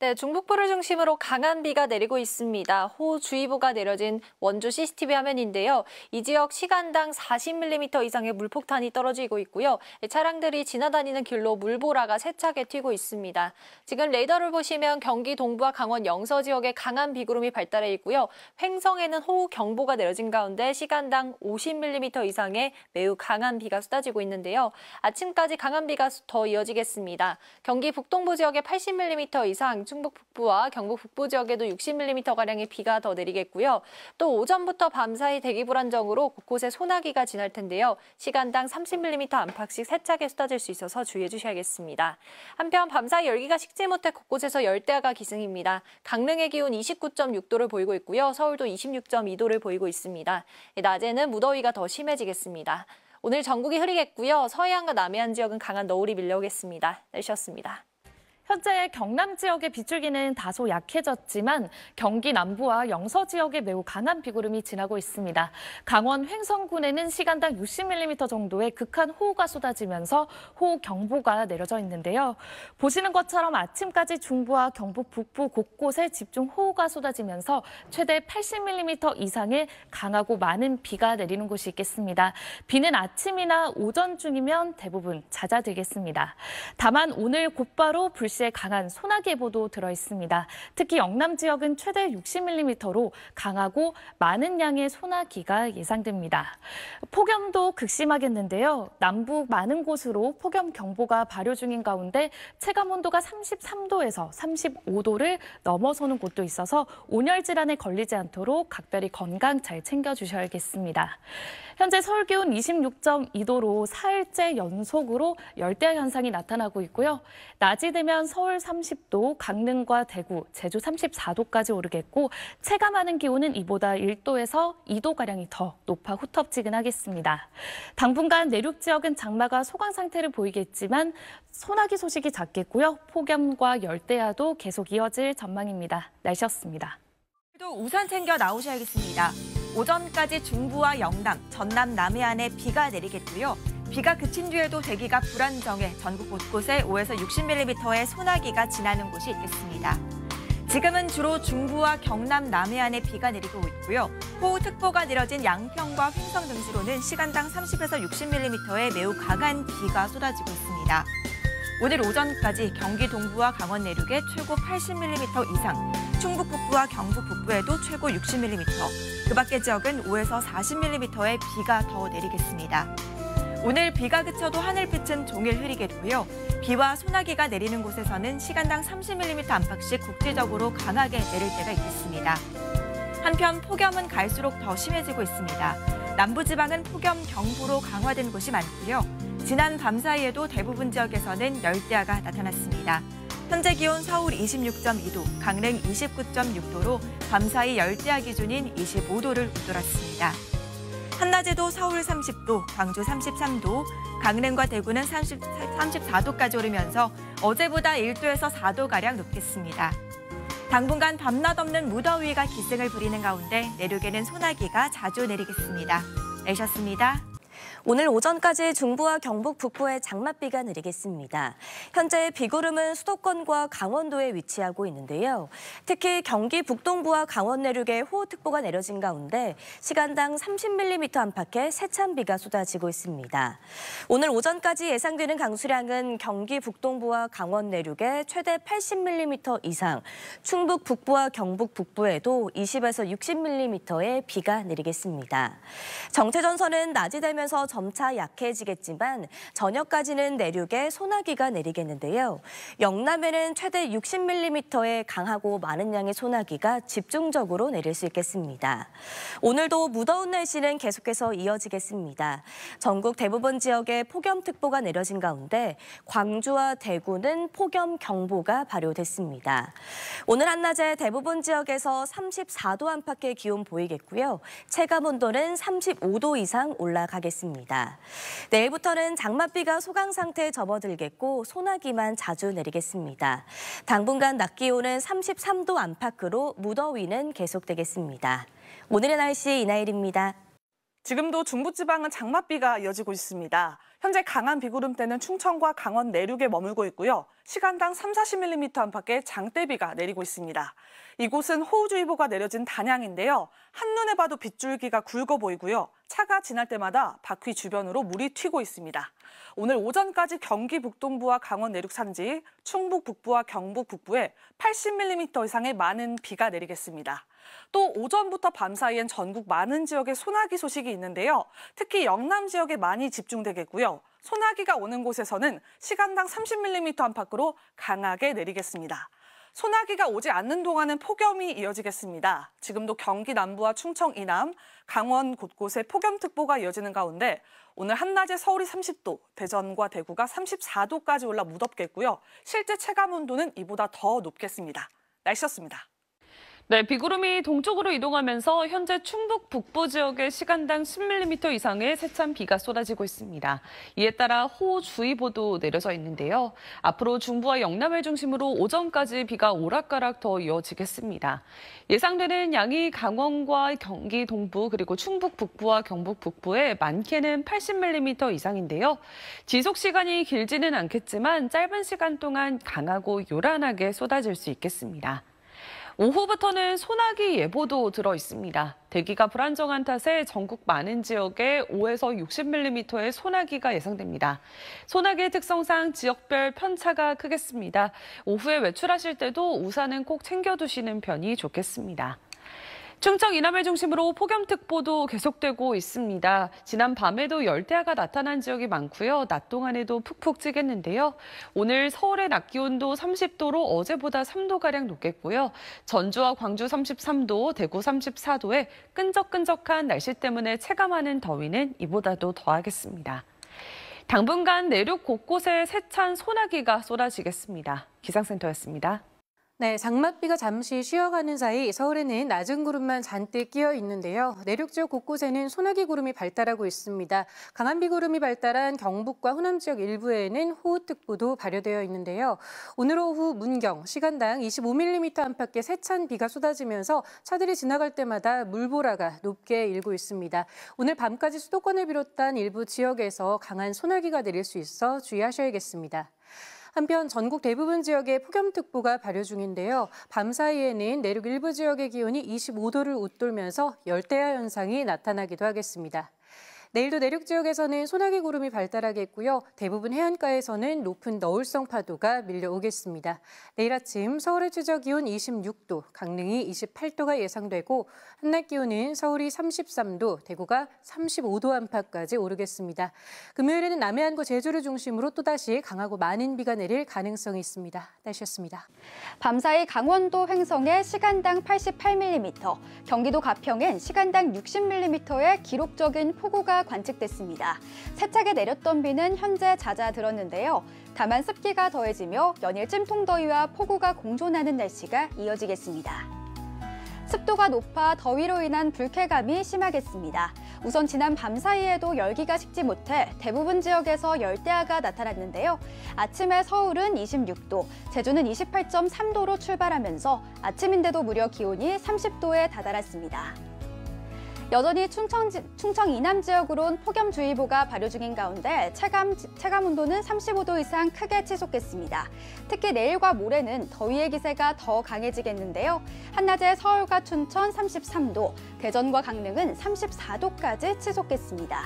네, 중북부를 중심으로 강한 비가 내리고 있습니다. 호우주의보가 내려진 원주 CCTV 화면인데요. 이 지역 시간당 40mm 이상의 물폭탄이 떨어지고 있고요. 차량들이 지나다니는 길로 물보라가 세차게 튀고 있습니다. 지금 레이더를 보시면 경기 동부와 강원 영서 지역에 강한 비구름이 발달해 있고요. 횡성에는 호우경보가 내려진 가운데 시간당 50mm 이상의 매우 강한 비가 쏟아지고 있는데요. 아침까지 강한 비가 더 이어지겠습니다. 경기 북동부 지역에 80mm 이상, 충북 북부와 경북 북부 지역에도 60mm가량의 비가 더 내리겠고요. 또 오전부터 밤 사이 대기 불안정으로 곳곳에 소나기가 지날 텐데요. 시간당 30mm 안팎씩 세차게 쏟아질 수 있어서 주의해 주셔야겠습니다. 한편 밤 사이 열기가 식지 못해 곳곳에서 열대야가 기승입니다. 강릉의 기온 29.6도를 보이고 있고요. 서울도 26.2도를 보이고 있습니다. 낮에는 무더위가 더 심해지겠습니다. 오늘 전국이 흐리겠고요. 서해안과 남해안 지역은 강한 너울이 밀려오겠습니다. 날씨였습니다. 현재 경남 지역의 비줄기는 다소 약해졌지만 경기 남부와 영서 지역에 매우 강한 비구름이 지나고 있습니다. 강원 횡성군에는 시간당 60mm 정도의 극한 호우가 쏟아지면서 호우경보가 내려져 있는데요. 보시는 것처럼 아침까지 중부와 경북 북부 곳곳에 집중 호우가 쏟아지면서 최대 80mm 이상의 강하고 많은 비가 내리는 곳이 있겠습니다. 비는 아침이나 오전 중이면 대부분 잦아들겠습니다. 다만 오늘 곧바로 불시에 강한 소나기 예보도 들어 있습니다. 특히 영남 지역은 최대 60mm로 강하고 많은 양의 소나기가 예상됩니다. 폭염도 극심하겠는데요. 남북 많은 곳으로 폭염 경보가 발효 중인 가운데 체감 온도가 33도에서 35도를 넘어서는 곳도 있어서 온열 질환에 걸리지 않도록 각별히 건강 잘 챙겨주셔야겠습니다. 현재 서울 기온 26.2도로 사흘째 연속으로 열대야 현상이 나타나고 있고요. 낮이 되면 서울 30도, 강릉과 대구, 제주 34도까지 오르겠고 체감하는 기온은 이보다 1도에서 2도가량이 더 높아 후텁지근하겠습니다. 당분간 내륙 지역은 장마가 소강 상태를 보이겠지만 소나기 소식이 잦겠고요. 폭염과 열대야도 계속 이어질 전망입니다. 날씨였습니다. 또 우산 챙겨 나오셔야겠습니다. 오전까지 중부와 영남, 전남, 남해안에 비가 내리겠고요. 비가 그친 뒤에도 대기가 불안정해 전국 곳곳에 5에서 60mm의 소나기가 지나는 곳이 있겠습니다. 지금은 주로 중부와 경남, 남해안에 비가 내리고 있고요. 호우특보가 내려진 양평과 횡성 등지로는 시간당 30에서 60mm의 매우 강한 비가 쏟아지고 있습니다. 오늘 오전까지 경기 동부와 강원 내륙에 최고 80mm 이상, 충북 북부와 경북 북부에도 최고 60mm, 그 밖의 지역은 5에서 40mm의 비가 더 내리겠습니다. 오늘 비가 그쳐도 하늘빛은 종일 흐리겠고요. 비와 소나기가 내리는 곳에서는 시간당 30mm 안팎씩 국지적으로 강하게 내릴 때가 있겠습니다. 한편 폭염은 갈수록 더 심해지고 있습니다. 남부지방은 폭염 경보로 강화된 곳이 많고요. 지난 밤 사이에도 대부분 지역에서는 열대야가 나타났습니다. 현재 기온 서울 26.2도, 강릉 29.6도로 밤사이 열대야 기준인 25도를 웃돌았습니다. 한낮에도 서울 30도, 광주 33도, 강릉과 대구는 34도까지 오르면서 어제보다 1도에서 4도가량 높겠습니다. 당분간 밤낮 없는 무더위가 기승을 부리는 가운데 내륙에는 소나기가 자주 내리겠습니다. 날씨였습니다. 오늘 오전까지 중부와 경북 북부에 장맛비가 내리겠습니다. 현재 비구름은 수도권과 강원도에 위치하고 있는데요. 특히 경기 북동부와 강원 내륙에 호우특보가 내려진 가운데 시간당 30mm 안팎의 세찬 비가 쏟아지고 있습니다. 오늘 오전까지 예상되는 강수량은 경기 북동부와 강원 내륙에 최대 80mm 이상, 충북 북부와 경북 북부에도 20에서 60mm의 비가 내리겠습니다. 정체전선은 낮이 되면서 점차 약해지겠지만 저녁까지는 내륙에 소나기가 내리겠는데요. 영남에는 최대 60mm의 강하고 많은 양의 소나기가 집중적으로 내릴 수 있겠습니다. 오늘도 무더운 날씨는 계속해서 이어지겠습니다. 전국 대부분 지역에 폭염특보가 내려진 가운데 광주와 대구는 폭염경보가 발효됐습니다. 오늘 한낮에 대부분 지역에서 34도 안팎의 기온 보이겠고요. 체감온도는 35도 이상 올라가겠습니다. 내일부터는 장맛비가 소강 상태에 접어들겠고 소나기만 자주 내리겠습니다. 당분간 낮 기온은 33도 안팎으로 무더위는 계속되겠습니다. 오늘의 날씨 이나일입니다. 지금도 중부지방은 장맛비가 이어지고 있습니다. 현재 강한 비구름대는 충청과 강원 내륙에 머물고 있고요. 시간당 30-40mm 안팎의 장대비가 내리고 있습니다. 이곳은 호우주의보가 내려진 단양인데요. 한눈에 봐도 빗줄기가 굵어 보이고요. 차가 지날 때마다 바퀴 주변으로 물이 튀고 있습니다. 오늘 오전까지 경기 북동부와 강원 내륙 산지, 충북 북부와 경북 북부에 80mm 이상의 많은 비가 내리겠습니다. 또 오전부터 밤 사이엔 전국 많은 지역에 소나기 소식이 있는데요. 특히 영남 지역에 많이 집중되겠고요. 소나기가 오는 곳에서는 시간당 30mm 안팎으로 강하게 내리겠습니다. 소나기가 오지 않는 동안은 폭염이 이어지겠습니다. 지금도 경기 남부와 충청 이남, 강원 곳곳에 폭염특보가 이어지는 가운데 오늘 한낮에 서울이 30도, 대전과 대구가 34도까지 올라 무덥겠고요. 실제 체감 온도는 이보다 더 높겠습니다. 날씨였습니다. 네, 비구름이 동쪽으로 이동하면서 현재 충북 북부 지역에 시간당 10mm 이상의 세찬 비가 쏟아지고 있습니다. 이에 따라 호우주의보도 내려져 있는데요. 앞으로 중부와 영남을 중심으로 오전까지 비가 오락가락 더 이어지겠습니다. 예상되는 양이 강원과 경기 동부 그리고 충북 북부와 경북 북부에 많게는 80mm 이상인데요. 지속 시간이 길지는 않겠지만 짧은 시간 동안 강하고 요란하게 쏟아질 수 있겠습니다. 오후부터는 소나기 예보도 들어 있습니다. 대기가 불안정한 탓에 전국 많은 지역에 5에서 60mm의 소나기가 예상됩니다. 소나기의 특성상 지역별 편차가 크겠습니다. 오후에 외출하실 때도 우산은 꼭 챙겨두시는 편이 좋겠습니다. 충청 이남을 중심으로 폭염특보도 계속되고 있습니다. 지난 밤에도 열대야가 나타난 지역이 많고요. 낮 동안에도 푹푹 찌겠는데요. 오늘 서울의 낮 기온도 30도로 어제보다 3도가량 높겠고요. 전주와 광주 33도, 대구 34도에 끈적끈적한 날씨 때문에 체감하는 더위는 이보다도 더하겠습니다. 당분간 내륙 곳곳에 세찬 소나기가 쏟아지겠습니다. 기상센터였습니다. 네, 장맛비가 잠시 쉬어가는 사이 서울에는 낮은 구름만 잔뜩 끼어 있는데요. 내륙 지역 곳곳에는 소나기 구름이 발달하고 있습니다. 강한 비구름이 발달한 경북과 호남 지역 일부에는 호우특보도 발효되어 있는데요. 오늘 오후 문경, 시간당 25mm 안팎의 세찬 비가 쏟아지면서 차들이 지나갈 때마다 물보라가 높게 일고 있습니다. 오늘 밤까지 수도권을 비롯한 일부 지역에서 강한 소나기가 내릴 수 있어 주의하셔야겠습니다. 한편 전국 대부분 지역에 폭염특보가 발효 중인데요. 밤 사이에는 내륙 일부 지역의 기온이 25도를 웃돌면서 열대야 현상이 나타나기도 하겠습니다. 내일도 내륙 지역에서는 소나기 구름이 발달하겠고요. 대부분 해안가에서는 높은 너울성 파도가 밀려오겠습니다. 내일 아침 서울의 최저 기온 26도, 강릉이 28도가 예상되고 한낮 기온은 서울이 33도, 대구가 35도 안팎까지 오르겠습니다. 금요일에는 남해안과 제주를 중심으로 또다시 강하고 많은 비가 내릴 가능성이 있습니다. 날씨였습니다. 밤사이 강원도 횡성에 시간당 88mm, 경기도 가평엔 시간당 60mm의 기록적인 폭우가 관측됐습니다. 세차게 내렸던 비는 현재 잦아들었는데요. 다만 습기가 더해지며 연일 찜통더위와 폭우가 공존하는 날씨가 이어지겠습니다. 습도가 높아 더위로 인한 불쾌감이 심하겠습니다. 우선 지난 밤 사이에도 열기가 식지 못해 대부분 지역에서 열대야가 나타났는데요. 아침에 서울은 26도, 제주는 28.3도로 출발하면서 아침인데도 무려 기온이 30도에 다다랐습니다. 여전히 충청 이남 지역으론 폭염주의보가 발효 중인 가운데 체감 온도는 35도 이상 크게 치솟겠습니다. 특히 내일과 모레는 더위의 기세가 더 강해지겠는데요. 한낮에 서울과 춘천 33도, 대전과 강릉은 34도까지 치솟겠습니다.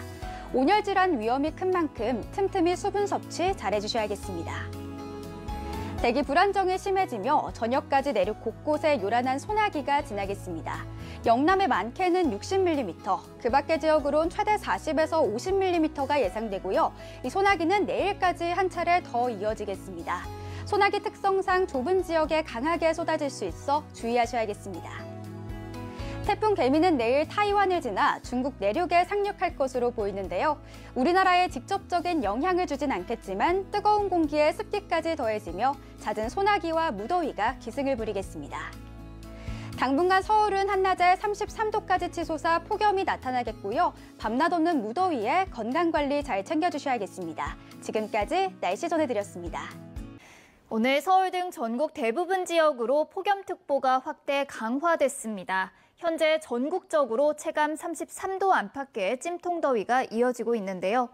온열 질환 위험이 큰 만큼 틈틈이 수분 섭취 잘해주셔야겠습니다. 대기 불안정이 심해지며 저녁까지 내륙 곳곳에 요란한 소나기가 지나겠습니다. 영남의 많게는 60mm, 그 밖의 지역으론 최대 40에서 50mm가 예상되고요. 이 소나기는 내일까지 한 차례 더 이어지겠습니다. 소나기 특성상 좁은 지역에 강하게 쏟아질 수 있어 주의하셔야겠습니다. 태풍 개미는 내일 타이완을 지나 중국 내륙에 상륙할 것으로 보이는데요. 우리나라에 직접적인 영향을 주진 않겠지만 뜨거운 공기에 습기까지 더해지며 잦은 소나기와 무더위가 기승을 부리겠습니다. 당분간 서울은 한낮에 33도까지 치솟아 폭염이 나타나겠고요. 밤낮 없는 무더위에 건강관리 잘 챙겨주셔야겠습니다. 지금까지 날씨 전해드렸습니다. 오늘 서울 등 전국 대부분 지역으로 폭염특보가 확대 강화됐습니다. 현재 전국적으로 체감 33도 안팎의 찜통더위가 이어지고 있는데요.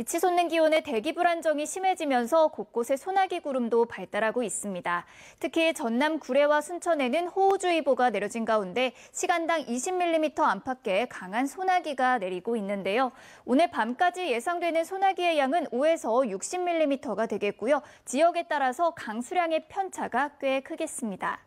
치솟는 기온에 대기 불안정이 심해지면서 곳곳에 소나기 구름도 발달하고 있습니다. 특히 전남 구례와 순천에는 호우주의보가 내려진 가운데 시간당 20mm 안팎의 강한 소나기가 내리고 있는데요. 오늘 밤까지 예상되는 소나기의 양은 5에서 60mm가 되겠고요. 지역에 따라서 강수량의 편차가 꽤 크겠습니다.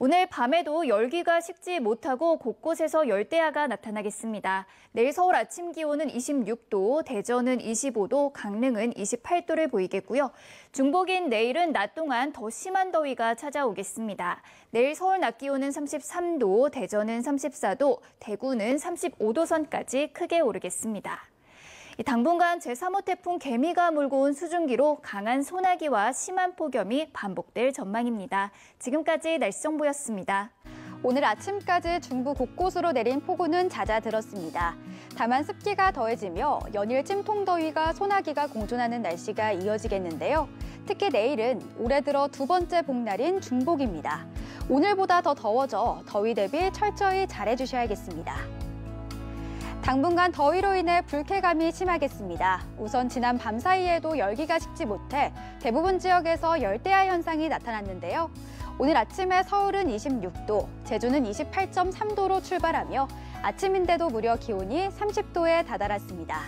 오늘 밤에도 열기가 식지 못하고 곳곳에서 열대야가 나타나겠습니다. 내일 서울 아침 기온은 26도, 대전은 25도, 강릉은 28도를 보이겠고요. 중복인 내일은 낮 동안 더 심한 더위가 찾아오겠습니다. 내일 서울 낮 기온은 33도, 대전은 34도, 대구는 35도 선까지 크게 오르겠습니다. 당분간 제3호 태풍 개미가 몰고 온 수증기로 강한 소나기와 심한 폭염이 반복될 전망입니다. 지금까지 날씨 정보였습니다. 오늘 아침까지 중부 곳곳으로 내린 폭우는 잦아들었습니다. 다만 습기가 더해지며 연일 찜통더위가 소나기가 공존하는 날씨가 이어지겠는데요. 특히 내일은 올해 들어 두 번째 복날인 중복입니다. 오늘보다 더 더워져 더위 대비 철저히 잘해주셔야겠습니다. 당분간 더위로 인해 불쾌감이 심하겠습니다. 우선 지난 밤 사이에도 열기가 식지 못해 대부분 지역에서 열대야 현상이 나타났는데요. 오늘 아침에 서울은 26도, 제주는 28.3도로 출발하며 아침인데도 무려 기온이 30도에 다다랐습니다.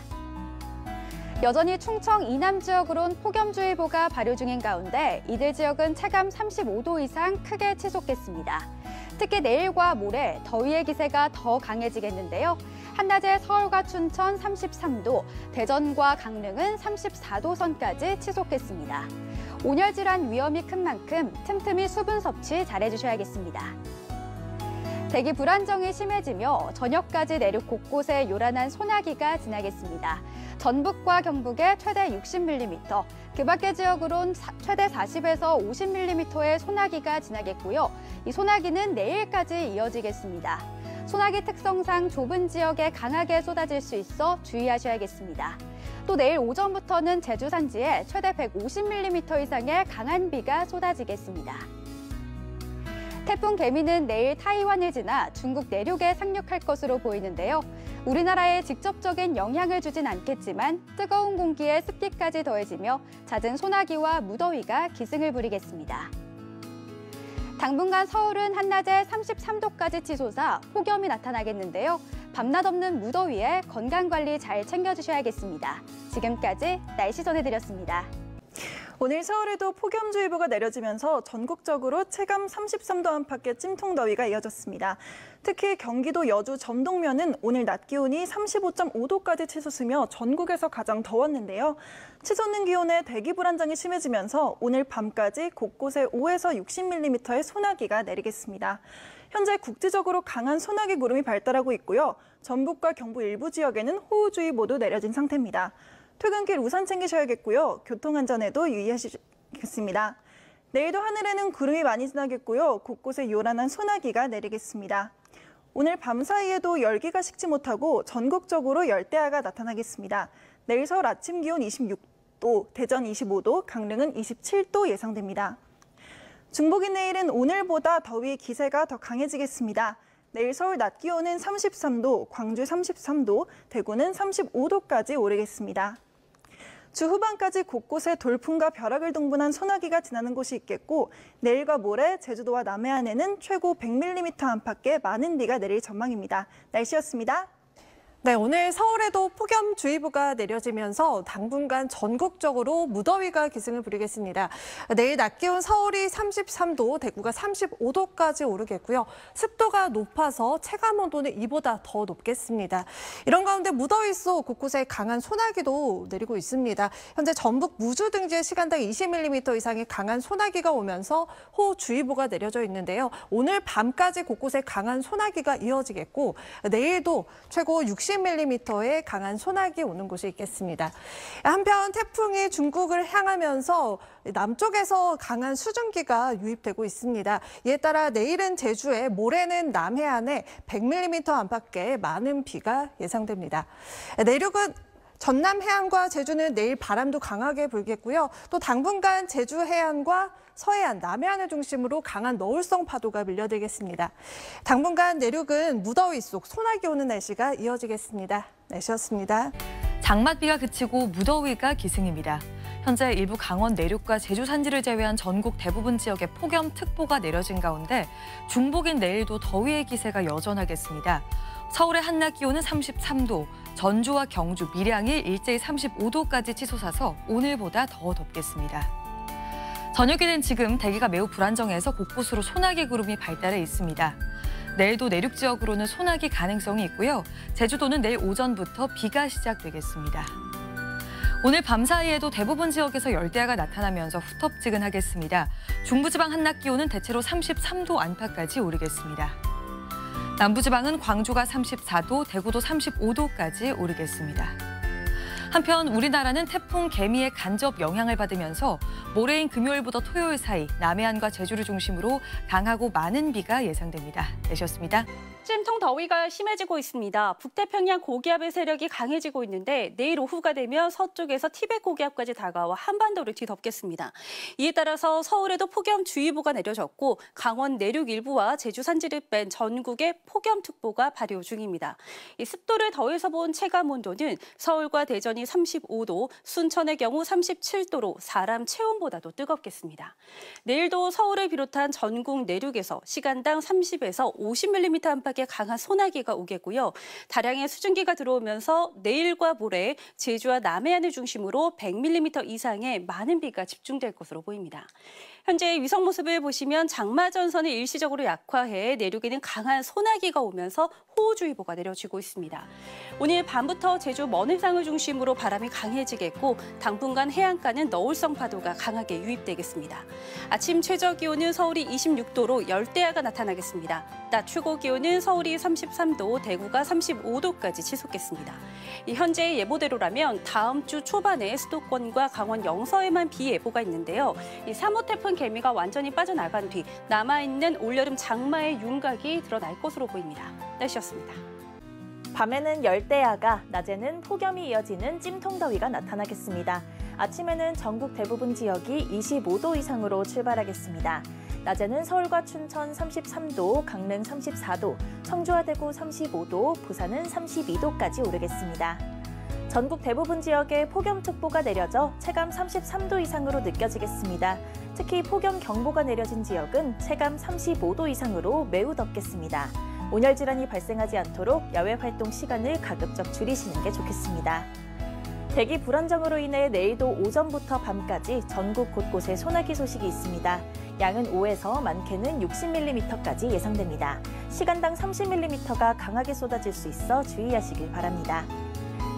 여전히 충청 이남 지역으론 폭염주의보가 발효 중인 가운데 이들 지역은 체감 35도 이상 크게 치솟겠습니다. 특히 내일과 모레 더위의 기세가 더 강해지겠는데요. 한낮에 서울과 춘천 33도, 대전과 강릉은 34도 선까지 치솟겠습니다. 온열 질환 위험이 큰 만큼 틈틈이 수분 섭취 잘해주셔야겠습니다. 대기 불안정이 심해지며 저녁까지 내륙 곳곳에 요란한 소나기가 지나겠습니다. 전북과 경북에 최대 60mm, 그 밖의 지역으론 최대 40에서 50mm의 소나기가 지나겠고요. 이 소나기는 내일까지 이어지겠습니다. 소나기 특성상 좁은 지역에 강하게 쏟아질 수 있어 주의하셔야겠습니다. 또 내일 오전부터는 제주 산지에 최대 150mm 이상의 강한 비가 쏟아지겠습니다. 태풍 개미는 내일 타이완을 지나 중국 내륙에 상륙할 것으로 보이는데요. 우리나라에 직접적인 영향을 주진 않겠지만 뜨거운 공기에 습기까지 더해지며 잦은 소나기와 무더위가 기승을 부리겠습니다. 당분간 서울은 한낮에 33도까지 치솟아 폭염이 나타나겠는데요. 밤낮 없는 무더위에 건강관리 잘 챙겨주셔야겠습니다. 지금까지 날씨 전해드렸습니다. 오늘 서울에도 폭염주의보가 내려지면서 전국적으로 체감 33도 안팎의 찜통더위가 이어졌습니다. 특히 경기도 여주 점동면은 오늘 낮 기온이 35.5도까지 치솟으며 전국에서 가장 더웠는데요. 치솟는 기온에 대기 불안정이 심해지면서 오늘 밤까지 곳곳에 5에서 60mm의 소나기가 내리겠습니다. 현재 국지적으로 강한 소나기 구름이 발달하고 있고요. 전북과 경북 일부 지역에는 호우주의보도 내려진 상태입니다. 퇴근길 우산 챙기셔야겠고요. 교통안전에도 유의하시겠습니다. 내일도 하늘에는 구름이 많이 지나겠고요. 곳곳에 요란한 소나기가 내리겠습니다. 오늘 밤 사이에도 열기가 식지 못하고 전국적으로 열대야가 나타나겠습니다. 내일 서울 아침 기온 26도, 대전 25도, 강릉은 27도 예상됩니다. 중복인 내일은 오늘보다 더위 기세가 더 강해지겠습니다. 내일 서울 낮 기온은 33도, 광주 33도, 대구는 35도까지 오르겠습니다. 주 후반까지 곳곳에 돌풍과 벼락을 동반한 소나기가 지나는 곳이 있겠고 내일과 모레 제주도와 남해안에는 최고 100mm 안팎의 많은 비가 내릴 전망입니다. 날씨였습니다. 네, 오늘 서울에도 폭염주의보가 내려지면서 당분간 전국적으로 무더위가 기승을 부리겠습니다. 내일 낮 기온 서울이 33도, 대구가 35도까지 오르겠고요. 습도가 높아서 체감온도는 이보다 더 높겠습니다. 이런 가운데 무더위 속 곳곳에 강한 소나기도 내리고 있습니다. 현재 전북 무주 등지에 시간당 20mm 이상의 강한 소나기가 오면서 호우주의보가 내려져 있는데요. 오늘 밤까지 곳곳에 강한 소나기가 이어지겠고 내일도 최고 60mm의 강한 소나기 오는 곳이 있겠습니다. 한편 태풍이 중국을 향하면서 남쪽에서 강한 수증기가 유입되고 있습니다. 이에 따라 내일은 제주에, 모레는 남해안에 100mm 안팎의 많은 비가 예상됩니다. 내륙은 전남 해안과 제주는 내일 바람도 강하게 불겠고요. 또 당분간 제주 해안과 서해안, 남해안을 중심으로 강한 너울성 파도가 밀려들겠습니다. 당분간 내륙은 무더위 속 소나기 오는 날씨가 이어지겠습니다. 날씨였습니다. 장맛비가 그치고 무더위가 기승입니다. 현재 일부 강원 내륙과 제주 산지를 제외한 전국 대부분 지역에 폭염특보가 내려진 가운데 중복인 내일도 더위의 기세가 여전하겠습니다. 서울의 한낮 기온은 33도, 전주와 경주, 밀양이 일제히 35도까지 치솟아서 오늘보다 더 덥겠습니다. 저녁에는 지금 대기가 매우 불안정해서 곳곳으로 소나기 구름이 발달해 있습니다. 내일도 내륙 지역으로는 소나기 가능성이 있고요. 제주도는 내일 오전부터 비가 시작되겠습니다. 오늘 밤 사이에도 대부분 지역에서 열대야가 나타나면서 후텁지근하겠습니다. 중부지방 한낮 기온은 대체로 33도 안팎까지 오르겠습니다. 남부지방은 광주가 34도, 대구도 35도까지 오르겠습니다. 한편 우리나라는 태풍 개미의 간접 영향을 받으면서 모레인 금요일부터 토요일 사이 남해안과 제주를 중심으로 강하고 많은 비가 예상됩니다. 내셨습니다. 찜통 더위가 심해지고 있습니다. 북태평양 고기압의 세력이 강해지고 있는데 내일 오후가 되면 서쪽에서 티벳 고기압까지 다가와 한반도를 뒤덮겠습니다. 이에 따라서 서울에도 폭염주의보가 내려졌고 강원 내륙 일부와 제주 산지를 뺀 전국에 폭염특보가 발효 중입니다. 이 습도를 더해서 본 체감온도는 서울과 대전이 35도, 순천의 경우 37도로 사람 체온보다도 뜨겁겠습니다. 내일도 서울을 비롯한 전국 내륙에서 시간당 30에서 50mm 안팎의 강한 소나기가 오겠고요. 다량의 수증기가 들어오면서 내일과 모레 제주와 남해안을 중심으로 100mm 이상의 많은 비가 집중될 것으로 보입니다. 현재 위성 모습을 보시면 장마 전선이 일시적으로 약화해 내륙에는 강한 소나기가 오면서 호우주의보가 내려지고 있습니다. 오늘 밤부터 제주 먼 해상을 중심으로 바람이 강해지겠고 당분간 해안가는 너울성 파도가 강하게 유입되겠습니다. 아침 최저 기온은 서울이 26도로 열대야가 나타나겠습니다. 낮 최고 기온은 서울이 33도, 대구가 35도까지 치솟겠습니다. 현재의 예보대로라면 다음 주 초반에 수도권과 강원 영서에만 비 예보가 있는데요. 3호 태풍 개미가 완전히 빠져나간 뒤 남아있는 올여름 장마의 윤곽이 드러날 것으로 보입니다. 날씨였습니다. 밤에는 열대야가, 낮에는 폭염이 이어지는 찜통더위가 나타나겠습니다. 아침에는 전국 대부분 지역이 25도 이상으로 출발하겠습니다. 낮에는 서울과 춘천 33도, 강릉 34도, 청주와 대구 35도, 부산은 32도까지 오르겠습니다. 전국 대부분 지역에 폭염특보가 내려져 체감 33도 이상으로 느껴지겠습니다. 특히 폭염경보가 내려진 지역은 체감 35도 이상으로 매우 덥겠습니다. 온열 질환이 발생하지 않도록 야외 활동 시간을 가급적 줄이시는 게 좋겠습니다. 대기 불안정으로 인해 내일도 오전부터 밤까지 전국 곳곳에 소나기 소식이 있습니다. 양은 5에서 많게는 60mm까지 예상됩니다. 시간당 30mm가 강하게 쏟아질 수 있어 주의하시길 바랍니다.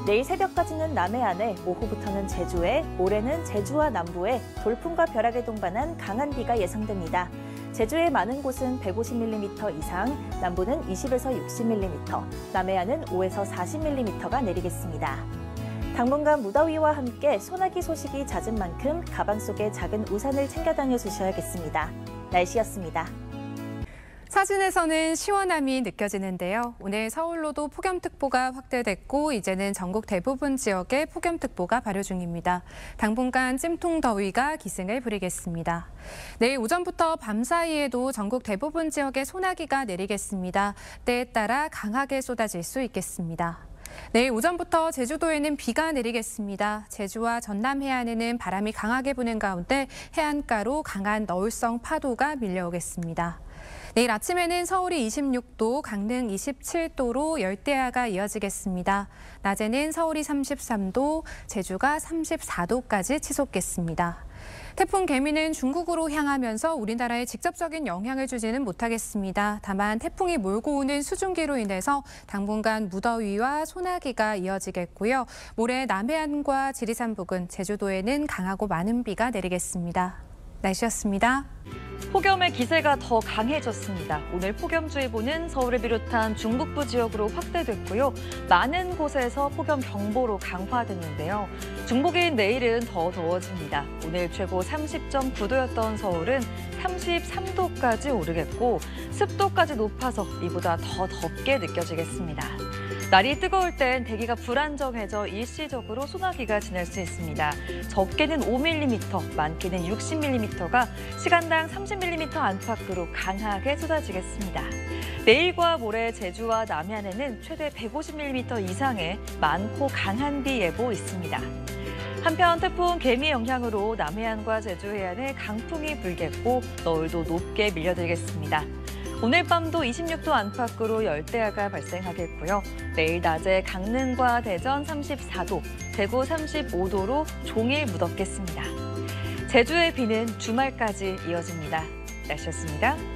내일 새벽까지는 남해안에, 오후부터는 제주에, 모레는 제주와 남부에 돌풍과 벼락을 동반한 강한 비가 예상됩니다. 제주의 많은 곳은 150mm 이상, 남부는 20에서 60mm, 남해안은 5에서 40mm가 내리겠습니다. 당분간 무더위와 함께 소나기 소식이 잦은 만큼 가방 속에 작은 우산을 챙겨 다녀주셔야겠습니다. 날씨였습니다. 사진에서는 시원함이 느껴지는데요. 오늘 서울로도 폭염특보가 확대됐고 이제는 전국 대부분 지역에 폭염특보가 발효 중입니다. 당분간 찜통더위가 기승을 부리겠습니다. 내일 오전부터 밤 사이에도 전국 대부분 지역에 소나기가 내리겠습니다. 때에 따라 강하게 쏟아질 수 있겠습니다. 내일 오전부터 제주도에는 비가 내리겠습니다. 제주와 전남 해안에는 바람이 강하게 부는 가운데 해안가로 강한 너울성 파도가 밀려오겠습니다. 내일 아침에는 서울이 26도, 강릉 27도로 열대야가 이어지겠습니다. 낮에는 서울이 33도, 제주가 34도까지 치솟겠습니다. 태풍 개미는 중국으로 향하면서 우리나라에 직접적인 영향을 주지는 못하겠습니다. 다만 태풍이 몰고 오는 수증기로 인해서 당분간 무더위와 소나기가 이어지겠고요. 모레 남해안과 지리산 부근, 제주도에는 강하고 많은 비가 내리겠습니다. 날씨였습니다. 폭염의 기세가 더 강해졌습니다. 오늘 폭염주의보는 서울을 비롯한 중북부 지역으로 확대됐고요. 많은 곳에서 폭염경보로 강화됐는데요. 중복인 내일은 더 더워집니다. 오늘 최고 30.9도였던 서울은 33도까지 오르겠고 습도까지 높아서 이보다 더 덥게 느껴지겠습니다. 날이 뜨거울 땐 대기가 불안정해져 일시적으로 소나기가 지날 수 있습니다. 적게는 5mm, 많게는 60mm가 시간당 30mm 안팎으로 강하게 쏟아지겠습니다. 내일과 모레 제주와 남해안에는 최대 150mm 이상의 많고 강한 비 예보 있습니다. 한편 태풍 개미 영향으로 남해안과 제주 해안에 강풍이 불겠고 너울도 높게 밀려들겠습니다. 오늘 밤도 26도 안팎으로 열대야가 발생하겠고요. 내일 낮에 강릉과 대전 34도, 대구 35도로 종일 무덥겠습니다. 제주의 비는 주말까지 이어집니다. 날씨였습니다.